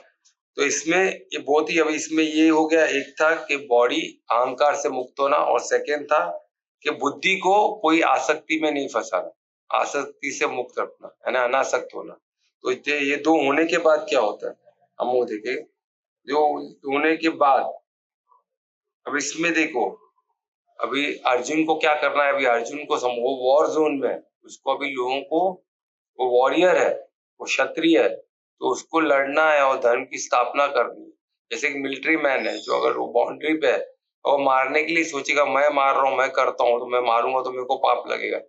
Speaker 1: तो इसमें ये बहुत ही, अभी इसमें ये हो गया, एक था कि बॉडी अहंकार से मुक्त होना, और सेकेंड था कि बुद्धि को कोई आसक्ति में नहीं फंसाना, आसक्ति से मुक्त रखना, है ना, अनासक्त होना। तो ये दो होने के बाद क्या होता है, हम वो देखें। जो होने के बाद, अब इसमें देखो, अभी अर्जुन को क्या करना है? अभी अर्जुन को वो वॉर जोन में है, उसको अभी लोगों को, वो वॉरियर है, वो क्षत्रिय है, तो उसको लड़ना है और धर्म की स्थापना करनी है। जैसे एक मिलिट्री मैन है जो अगर वो बाउंड्री पे है और मारने के लिए सोचेगा मैं मार रहा हूँ, मैं करता हूँ, तो मैं मारूंगा तो मेरे को पाप लगेगा,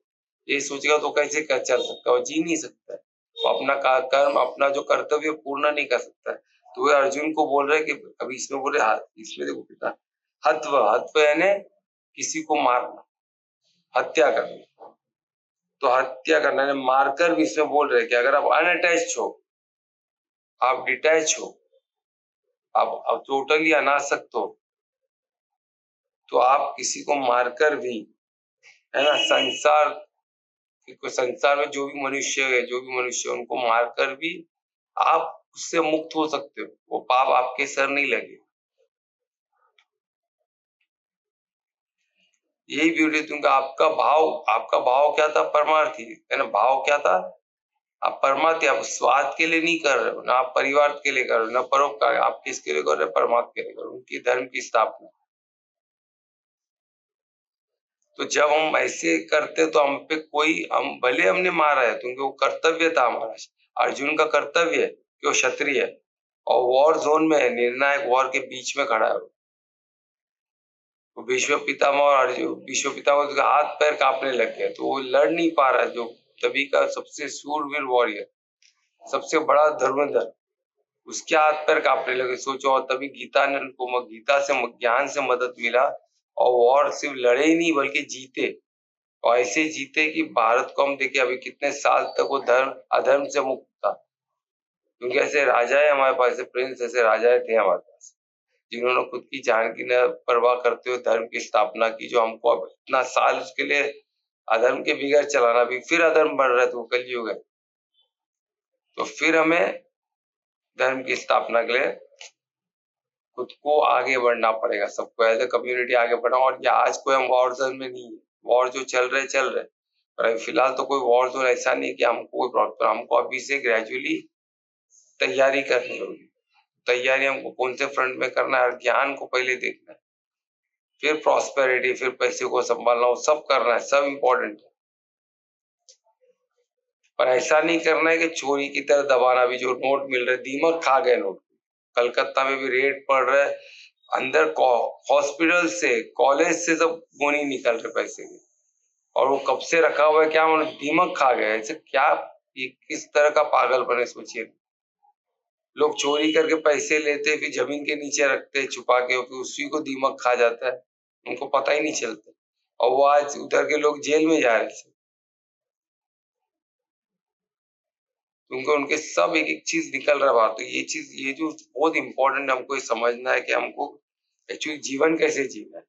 Speaker 1: ये सोचेगा तो कैसे चल सकता है? वो जी नहीं सकता है। वो अपना कर्म, अपना जो कर्तव्य पूर्ण नहीं कर सकता है। तो वे अर्जुन को बोल रहे कि अभी इसमें बोले, इसमें देखो कितना हत्व, हत्व यानी किसी को मारना, हत्या करना। तो हत्या करना, मारकर भी इसमें बोल रहे कि अगर आप अनअटैच हो, आप डिटैच हो, आप टोटली अनासक्त हो, तो आप किसी को मारकर भी, है ना, संसार में जो भी मनुष्य है, उनको मारकर भी आप उससे मुक्त हो सकते हो, वो पाप आपके सर नहीं लगे। यही ब्यूटी तुमका। आपका भाव क्या था? परमार्थी, है ना। भाव क्या था? आप परमार्थी, आप स्वार्थ के लिए नहीं कर रहे हो, ना आप परिवार के लिए कर रहे हो, ना परोपकार, आप किसके लिए कर रहे हो? परमात्मा के लिए कर रहे हो, उनकी धर्म की स्थापना। तो जब हम ऐसे करते तो हम पे कोई, हम भले हमने मारा है क्योंकि वो कर्तव्य था हमारा। अर्जुन का कर्तव्य है कि वो क्षत्रिय है और वॉर जोन में है, निर्णायक वॉर के बीच में खड़ा है। वो भीष्म पितामह और अर्जुन, भीष्म पितामह का हाथ पैर कांपने लग गया, तो वो लड़ नहीं पा रहा, जो तभी का सबसे शूरवीर वॉरियर, सबसे बड़ा धर्मधर, उसके हाथ पैर कांपने लगे। सोचो, और तभी गीता ने उनको गीता से ज्ञान से मदद मिला और वॉर सिर्फ लड़े ही नहीं बल्कि जीते, और ऐसे जीते कि भारत को हम देखे अभी कितने साल तक वो धर्म अधर्म से मुक्त था, क्योंकि ऐसे राजाएं हमारे पास, ऐसे प्रिंस, ऐसे राजाएं थे हमारे पास, जिन्होंने खुद की जान की न परवाह करते हुए धर्म की स्थापना की, जो हमको अब इतना साल उसके लिए अधर्म के बिगड़ चलाना, भी फिर अधर्म बढ़ रहा है, तो कलयुग है, तो फिर हमें धर्म की स्थापना के लिए खुद को आगे बढ़ना पड़ेगा, सबको एज ए कम्युनिटी आगे बढ़ना। और ये आज कोई हम वॉर जोन में नहीं है, वॉर जो चल रहे पर अभी फिलहाल तो कोई वॉर जोन ऐसा नहीं कि हमको कोई प्रॉब्लम, हमको अभी से ग्रेजुअली तैयारी करनी होगी। तैयारी हमको कौन से फ्रंट में करना है, ज्ञान को पहले देखना है, फिर प्रॉस्पेरिटी, फिर पैसे को संभालना, वो सब करना है, सब इम्पोर्टेंट है। पर ऐसा नहीं करना है कि चोरी की तरह दबाना। भी जो नोट मिल रहे, दीमक खा गए नोट, कलकत्ता में भी रेड पड़ रहा है, अंदर हॉस्पिटल से, कॉलेज से सब गोनी निकल रहे पैसे के, और वो कब से रखा हुआ है क्या, उन्होंने दीमक खा गया। ऐसे क्या, ये किस तरह का पागल बने, सोचिए। लोग चोरी करके पैसे लेते, फिर जमीन के नीचे रखते छुपा के, फिर उसी को दीमक खा जाता है, उनको पता ही नहीं चलता। और वो आज उधर के लोग जेल में जा रहे थे, क्योंकि उनके सब एक एक चीज निकल रहा बात। तो ये चीज, ये जो बहुत इंपॉर्टेंट है, हमको ये समझना है कि हमको एक्चुअली जीवन कैसे जीना है।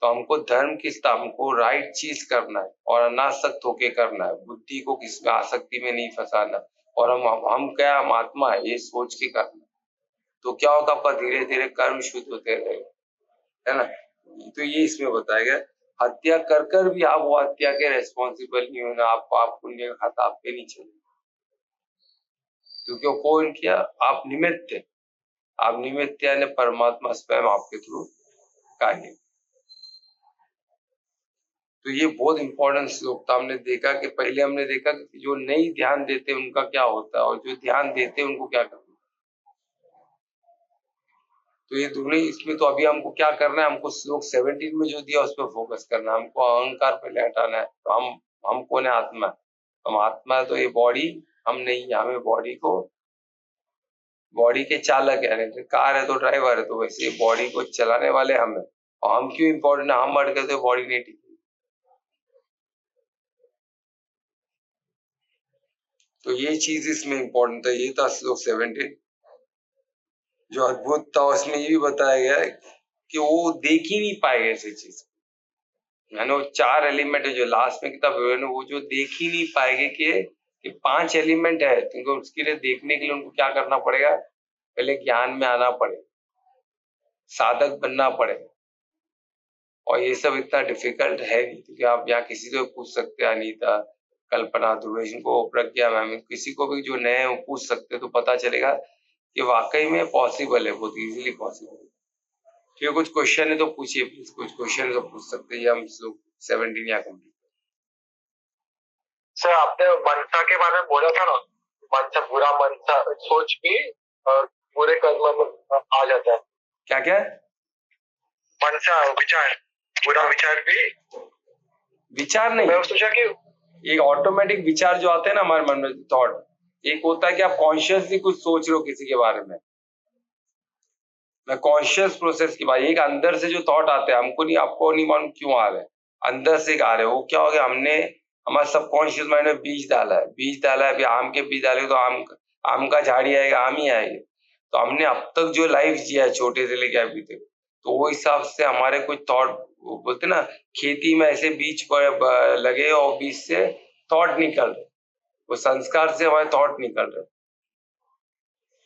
Speaker 1: तो हमको धर्म की, हमको राइट चीज करना है और अनासक्त होके करना है, बुद्धि को किसमें आसक्ति में नहीं फंसाना, और हम क्या, हम आत्मा है, ये सोच के करना। तो क्या होगा, आपका धीरे धीरे कर्म शुद्ध होते रहेगा, है ना। तो ये इसमें बताया गया, हत्या कर कर भी आप वो हत्या के रेस्पॉन्सिबल नहीं होना, आप पाप पुण्य का खाता आप पे नहीं चले, क्योंकि वो कौन किया, आप निमित्त थे, आप निमित्त यानी परमात्मा स्वयं आपके थ्रू कार्य। तो ये बहुत इंपॉर्टेंट श्लोक था। हमने देखा कि पहले हमने देखा कि जो नहीं ध्यान देते उनका क्या होता है, और जो ध्यान देते उनको क्या करना। तो ये दोनों इसमें, तो अभी हमको क्या करना है, हमको श्लोक 17 में जो दिया उस पर फोकस करना है, हमको अहंकार पहले हटाना है। तो हम कौन है, आत्मा, हम आत्मा है, तो ये बॉडी हम नहीं है, हमें बॉडी को, बॉडी के चालक है, कार है तो ड्राइवर है, तो वैसे बॉडी को चलाने वाले हम है। और हम क्यों इंपॉर्टेंट है, हम अड़ गए तो बॉडी नहीं टिकी। तो ये चीज इसमें इंपॉर्टेंट है। ये था श्लोक 17। जो अद्भुत था उसमें ये भी बताया गया है कि वो देख ही नहीं पाएगा ऐसी चीज, यानी वो 4 एलिमेंट है जो लास्ट में किताब, वो जो देख ही नहीं पाएंगे कि 5 एलिमेंट है, क्योंकि उसके लिए देखने के लिए उनको क्या करना पड़ेगा, पहले ज्ञान में आना पड़ेगा, साधक बनना पड़ेगा। और ये सब इतना डिफिकल्ट है नहीं, क्योंकि आप यहाँ किसी को पूछ सकते हैं, अनीता, कल्पना, ध्रुवेश को, प्रज्ञा मैम, किसी को भी जो नए हैं वो पूछ सकते, तो पता चलेगा कि वाकई में पॉसिबल है, बहुत इजीली पॉसिबल है। ठीक है, कुछ क्वेश्चन है तो पूछिए प्लीज, कुछ क्वेश्चन है तो पूछ सकते हैं, हम लोग 17 या कंप्लीट।
Speaker 3: सर आपने मनसा के बारे में बोला था ना, मनसा, बुरा मनसा सोच भी बुरे कर्म में आ जाता है।
Speaker 1: क्या क्या,
Speaker 3: मनसा विचार, बुरा विचार भी,
Speaker 1: विचार नहीं,
Speaker 3: मैं सोचा कि
Speaker 1: एक ऑटोमेटिक विचार जो आते हैं ना हमारे मन में, थॉट, एक होता है कि आप कॉन्शियसली कुछ सोच रहे हो किसी के बारे में, मैं कॉन्शियस प्रोसेस की बात, एक अंदर से जो थॉट आते हैं, हमको नहीं, आपको नहीं मालूम क्यों आ रहे हैं, अंदर से आ रहे हैं, वो क्या हो गया, हमने हमारे सबकॉन्शियस माइंड में बीज डाला है, अभी आम के बीज डाले तो आम का झाड़ी आएगा, आम ही आएगा। तो हमने अब तक जो लाइफ जिया है छोटे से लेके अभी तक, तो वो हिसाब से हमारे कुछ थॉट, बोलते ना, खेती में ऐसे बीज पर लगे और बीज से थॉट निकल रहे, वो संस्कार से हमारे थॉट निकल रहे,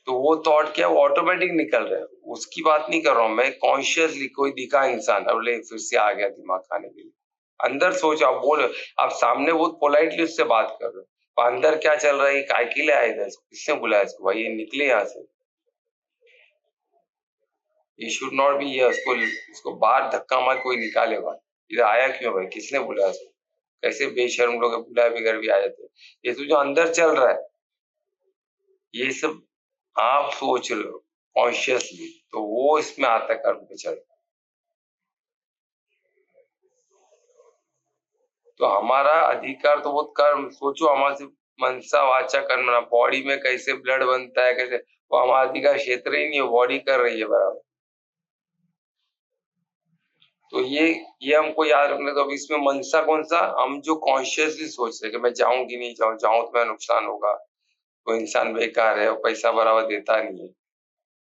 Speaker 1: तो वो थॉट क्या, वो ऑटोमेटिक निकल रहे हैं, उसकी बात नहीं कर रहा हूं मैं। कॉन्शियसली कोई दिखा इंसान, अब ले फिर से आ गया दिमाग खाने के लिए, अंदर सोच, आप बोल, आप सामने बहुत पोलाइटली उससे बात कर रहे हो, अंदर क्या चल रहा है, काय के लिए आया था, किसने बुलाया इसको, भाई ये निकले यहाँ से, ये शुड नॉट बी, ये इसको बाहर धक्का मार कोई निकालेगा, इधर आया क्यों भाई, किसने बुलाया इसको, कैसे बेशर्म लोग बुलाए बगैर भी आ जाते। ये तो जो अंदर चल रहा है, ये सब आप सोच रहे हो कॉन्शियसली, तो वो इसमें आता है कर्म पे चढ़। तो हमारा अधिकार तो बहुत कर्म, सोचो हमारे से मनसा वाचा कर्मणा, बॉडी में कैसे ब्लड बनता है, कैसे, वो हमारा अधिकार क्षेत्र ही नहीं है, बॉडी कर रही है बराबर। तो ये हमको याद रखना। तो अब इसमें मनसा कौन सा, हम जो कॉन्शियसली सोच रहे कि मैं जाऊं कि नहीं जाऊं, जाऊं तो मेरा नुकसान होगा, वो इंसान बेकार है, वो पैसा बराबर देता नहीं है।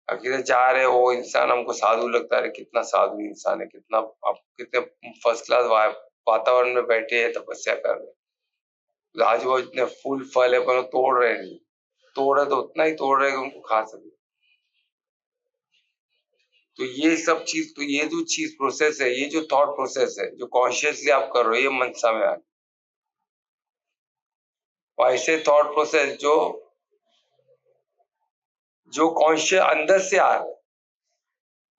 Speaker 1: आखिर जा रहे वो इंसान हमको साधु लगता है, कितना साधु इंसान है, कितना आप कितने फर्स्ट क्लास वातावरण में बैठे हैं, तपस्या कर रहे, आज वो इतने फूल फल है पर तोड़ रहे नहीं, तोड़ रहे तो उतना ही तोड़ रहे कि उनको खा सके। तो ये सब चीज, तो ये जो चीज प्रोसेस है, ये जो थॉट प्रोसेस है जो कॉन्शियसली आप कर रहे हो, ये मनसा में आ गया। ऐसे थॉट प्रोसेस जो कॉन्शियस अंदर से आ रहे हैं,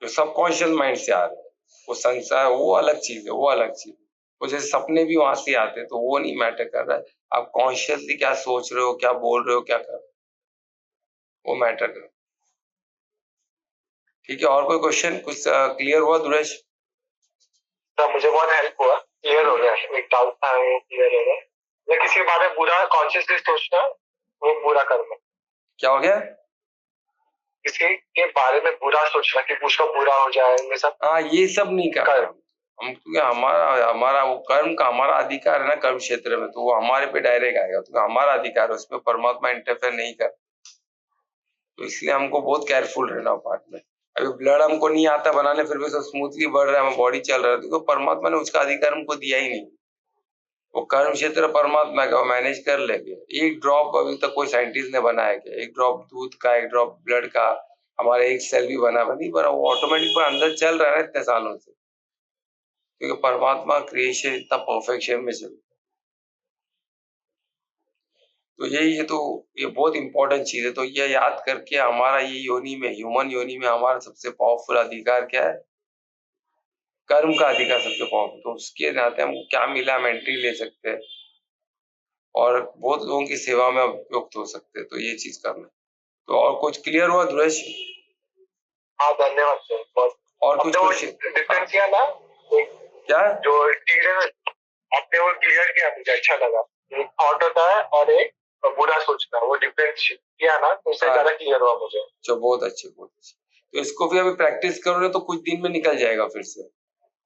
Speaker 1: जो सबकॉन्शियस माइंड से आ रहे हैं, वो संसार, वो अलग चीज है, वो अलग चीज है। वो जैसे सपने भी वहां से आते हैं, तो वो नहीं मैटर कर रहा है, आप कॉन्शियसली क्या सोच रहे हो, क्या बोल रहे हो, क्या कर रहे हो, वो मैटर कर। ठीक है, और कोई क्वेश्चन, कुछ क्लियर हुआ दुरेश?
Speaker 3: तो मुझे बहुत हेल्प हुआ, क्लियर हो गया, एक डाउट था वो क्लियर हो गया। मैं किसी के बारे में बुरा कॉन्शियसली सोचना, वो बुरा कर्म है। क्या
Speaker 1: हो गया?
Speaker 3: किसी के बारे में बुरा सोचना कि उसका बुरा हो जाए, ये सब,
Speaker 1: हाँ, ये सब नहीं करना हम, क्योंकि हमारा वो कर्म का हमारा अधिकार है ना कर्म क्षेत्र में, तो वो हमारे पे डायरेक्ट आएगा, तो हमारा अधिकार है, उसमें परमात्मा इंटरफेयर नहीं कर। तो इसलिए हमको बहुत केयरफुल रहना पार्ट में। अभी ब्लड हमको नहीं आता बनाने, फिर भी सब स्मूथली बढ़ रहा है, बॉडी चल रहा है, तो परमात्मा ने उसका अधिकार हमको दिया ही नहीं। वो कर्म क्षेत्र परमात्मा का, मैनेज कर लेंगे। एक ड्रॉप अभी तक कोई साइंटिस्ट ने बनाया क्या, एक ड्रॉप दूध का, एक ड्रॉप ब्लड का, हमारा एक सेल भी बना नहीं बना, वो ऑटोमेटिक पर अंदर चल रहा है इतने सालों से, क्योंकि परमात्मा क्रिएशन इतना परफेक्शन में चल। तो यही है, तो ये बहुत इंपॉर्टेंट चीज है। तो ये याद करके हमारा ये योनि में, ह्यूमन योनि में हमारा सबसे पावरफुल अधिकार क्या है, कर्म का अधिकार सबसे पावरफुल। तो उसके नाते हमको क्या मिला, हम एंट्री ले सकते हैं और बहुत लोगों की सेवा में उपयुक्त हो सकते हैं। तो ये चीज करना। तो और कुछ क्लियर हुआ दुरेश?
Speaker 3: हाँ, धन्यवाद सर।
Speaker 1: और कुछ
Speaker 3: डिफरेंस किया ना,
Speaker 1: क्या
Speaker 3: जो आपने वो क्लियर किया, मुझे अच्छा लगा। एक थॉट होता है और एक बुरा सोचना, वो डिफरेंस किया ना, तो उससे ज्यादा क्लियर हुआ मुझे।
Speaker 1: तो बहुत अच्छे, बहुत अच्छे। तो इसको भी अभी प्रैक्टिस करोगे तो कुछ दिन में निकल जाएगा फिर से।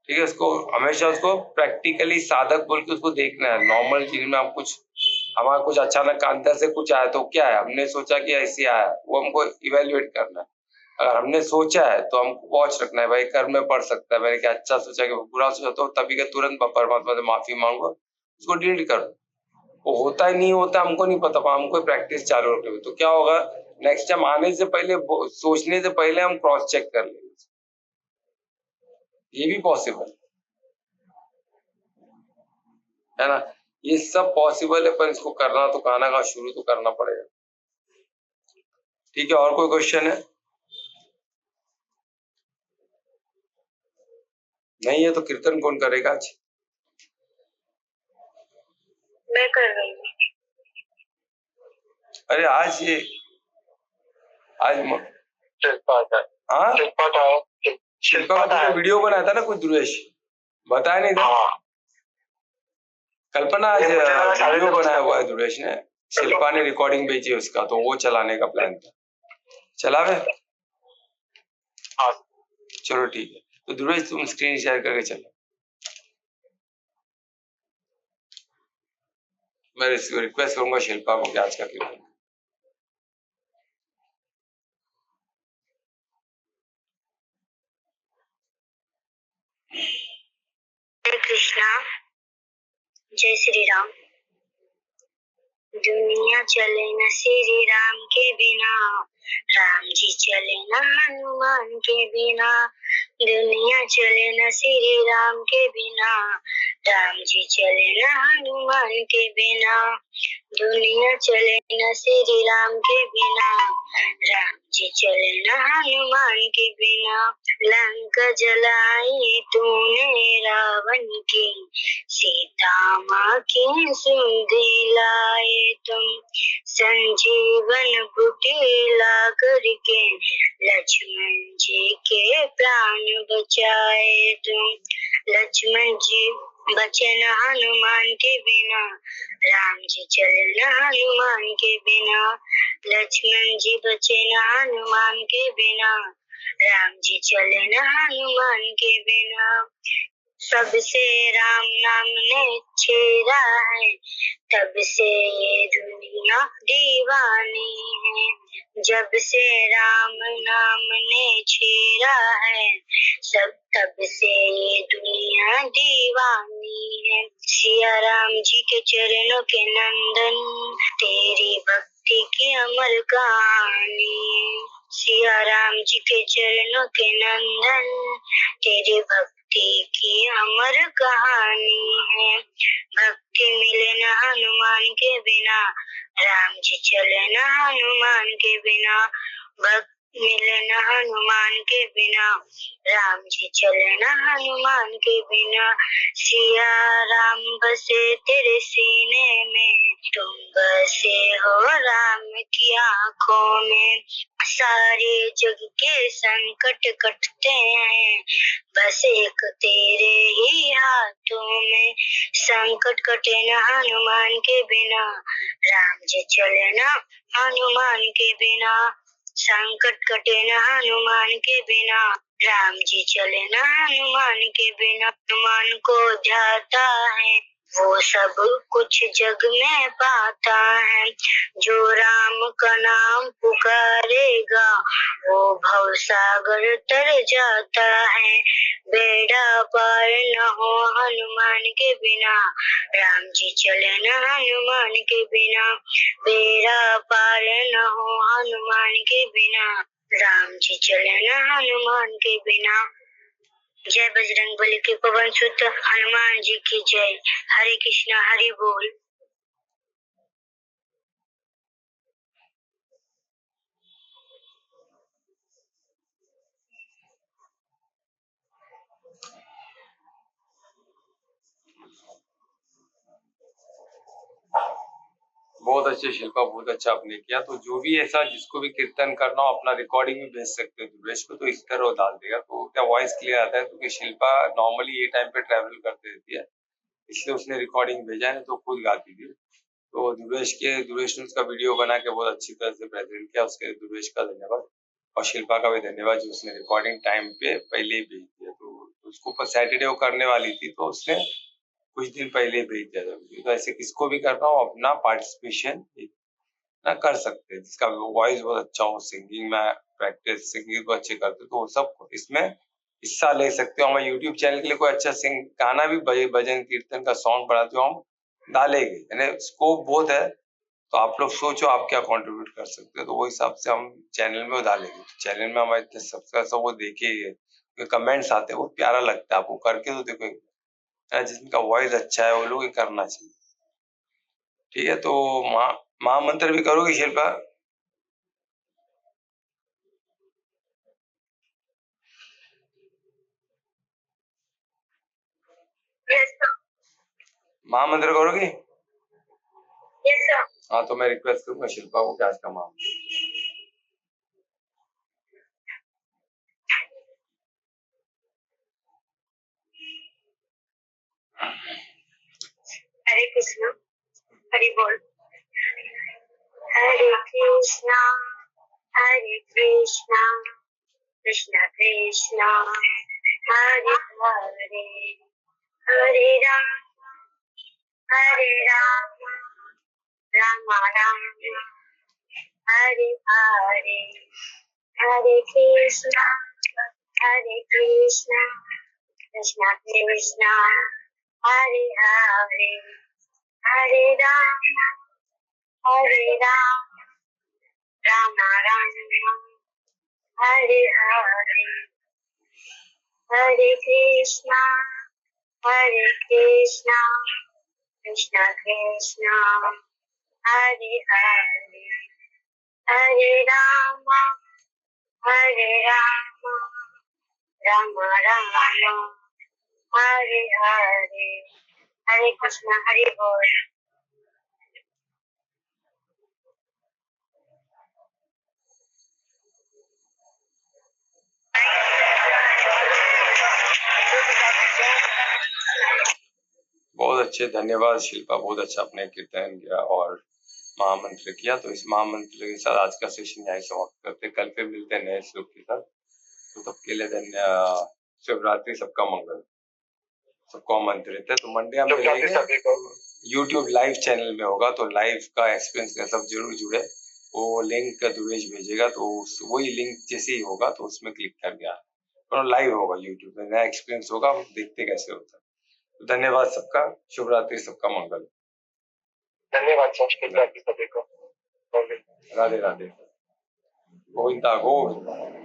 Speaker 1: ठीक है, उसको हमेशा उसको प्रैक्टिकली साधक बोल के उसको देखना है। नॉर्मल चीज में हम कुछ, हमारा कुछ अचानक अंदर से कुछ आया तो क्या है, हमने सोचा कि ऐसे आया, वो हमको इवेल्युएट करना है। अगर हमने सोचा है तो हमको वॉच रखना है, भाई कर्म में पड़ सकता है, मैंने क्या अच्छा सोचा कि बुरा सोचा, तो तभी का तुरंत परमात्मा से माफी मांगो, उसको डिलीट करो। वो होता ही नहीं होता हमको नहीं पता, हमको प्रैक्टिस चालू रखनी। तो क्या होगा, नेक्स्ट टाइम आने से पहले, सोचने से पहले हम क्रॉस चेक कर लेंगे। ये भी पॉसिबल है ना, ये सब पॉसिबल है, पर इसको करना तो खाना का शुरू तो करना पड़ेगा। ठीक है, और कोई क्वेश्चन है? नहीं है तो कीर्तन कौन करेगा आज?
Speaker 4: मैं कर रही हूँ।
Speaker 1: अरे आज शिल्पा का वीडियो बनाया था ना कुछ दुरेश, बताया नहीं था? कल्पना आज वीडियो बनाया हुआ है दुरेश ने, शिल्पा ने रिकॉर्डिंग भेजी है उसका, तो वो चलाने का प्लान था। चलावे? चलो ठीक है, तो दुरेश तुम स्क्रीन शेयर करके चलो। मैं रिक्वेस्ट करूंगा शिल्पा को कि आज का कीर्तन।
Speaker 4: हरे कृष्णा, जय श्री राम। दुनिया चले न श्री राम के बिना, राम जी चले न हनुमान के बिना। दुनिया चले न श्री राम के बिना, राम जी चले न हनुमान के बिना। दुनिया चले न श्री राम के बिना, राम जी चले न हनुमान के बिना। लंका जलाई तूने रावण बन के सीता माँ की सिंधी लाए तुम, संजीवन बूटी ला करके लक्ष्मण जी के प्राण बचाए तुम। लक्ष्मण जी बचे न हनुमान के बिना, राम जी चले न हनुमान के बिना। लक्ष्मण जी बचे न हनुमान के बिना, राम जी चले न हनुमान के बिना। सबसे राम नाम ने छेड़ा है, तब से ये दुनिया दीवानी है। जब से राम नाम ने छेड़ा है, सब तब से ये दुनिया दीवानी है। सिया राम जी के चरणों के नंदन, तेरी भक्ति की अमर कहानी। सिया राम जी के चरणों के नंदन, तेरी भक्ति की अमर कहानी है। भक्ति मिले न हनुमान के बिना, राम जी चले न हनुमान के बिना। भक्ति मिले न हनुमान के बिना, राम जी चले न हनुमान के बिना। सिया राम बसे तेरे सीने में, तुम बसे हो राम की आँखों में। सारे जग के संकट कटते हैं, बस एक तेरे ही हाथों में। संकट कटे न हनुमान के बिना, राम जी चले न हनुमान के बिना। संकट कटे न हनुमान के बिना, राम जी चले न हनुमान के बिना। हनुमान को ध्याता है, वो सब कुछ जग में पाता है। जो राम का नाम पुकारेगा, वो भव सागर तर जाता है। बेड़ा पार न हो हनुमान के बिना, राम जी चले न हनुमान के बिना। बेड़ा पार न हो हनुमान के बिना, राम जी चले न हनुमान के बिना। जय बजरंगबली के पवन सुत हनुमान जी की जय। हरे कृष्णा हरि बोल।
Speaker 1: बहुत अच्छे शिल्पा, बहुत अच्छा आपने किया। तो जो भी ऐसा जिसको भी कीर्तन करना हो अपना रिकॉर्डिंग भी भेज सकते हो दुर्वेश को, तो इस तरह वो डाल देगा तो क्या वॉइस क्लियर आता है। क्योंकि शिल्पा नॉर्मली ये टाइम पे ट्रैवल करते रहती है, इसलिए उसने रिकॉर्डिंग भेजा है, तो खुद गाती थी। तो दुर्वेश ने उसका वीडियो बना के बहुत अच्छी तरह से प्रेजेंट किया, उसके लिए दुर्वेश का धन्यवाद। और शिल्पा का भी धन्यवाद जो उसने रिकॉर्डिंग टाइम पे पहले ही भेज दिया। तो उसको ऊपर सैटरडे वो करने वाली थी, तो उसने कुछ दिन पहले ही भेज दिया था। तो ऐसे किसको भी करना हो अपना पार्टिसिपेशन ना कर सकते हैं, जिसका वॉइस बहुत अच्छा हो, सिंगिंग में प्रैक्टिस, सिंगिंग को अच्छे करते, तो वो सब इसमें हिस्सा ले सकते हो। हमारे यूट्यूब चैनल के लिए कोई अच्छा गाना भी भजन कीर्तन का सॉन्ग बनाते हो हम डालेंगे, यानी स्कोप बहुत है। तो आप लोग सोचो आप क्या कंट्रीब्यूट कर सकते हो, तो वो हिसाब से हम चैनल में डालेंगे। तो चैनल में हमारे इतने सब्सक्राइबर सब वो देखेंगे, कमेंट्स आते हैं, वो प्यारा लगता है। आपको करके तो देखो, जिनका वॉइस अच्छा है वो लोग करना चाहिए। ठीक है, तो महामंत्र भी करोगे शिल्पा? महामंत्र करोगे? हाँ, तो मैं रिक्वेस्ट करूंगा शिल्पा को कि आज का महामंत्र।
Speaker 4: हरे कृष्णा हरि बोल। हरे कृष्णा कृष्णा कृष्णा हरे हरे, हरे राम राम राम हरे हरे। हरे कृष्णा कृष्णा कृष्णा हरे हरे, हरे राम राम राम हरे हरे। हरे कृष्णा कृष्णा कृष्णा हरे हरे, हरे राम राम राम हरे हरे हरे कृष्ण हरे बोल।
Speaker 1: बहुत अच्छे, धन्यवाद शिल्पा, बहुत अच्छा आपने कीर्तन किया और महामंत्र किया। तो इस महामंत्र के साथ आज का सेशन यहीं समाप्त करते हैं। कल फिर मिलते हैं नए श्लोक के साथ। तो सबके लिए शिवरात्रि, सबका मंगल, सबको आमंत्रित है। तो मंडे हम मिलेंगे, यूट्यूब लाइव चैनल में होगा, तो लाइव का एक्सपीरियंस का सब जरूर जुड़े। वो लिंक दुर्वेश भेजेगा, तो वही लिंक जैसे ही होगा तो उसमें क्लिक कर दिया, तो लाइव होगा यूट्यूब में, नया एक्सपीरियंस होगा, देखते कैसे होता है। तो धन्यवाद सबका, शुभ रात्रि, सबका मंगल।
Speaker 3: धन्यवाद सभी को।
Speaker 1: राधे राधे, गोविंदा गोविंदा।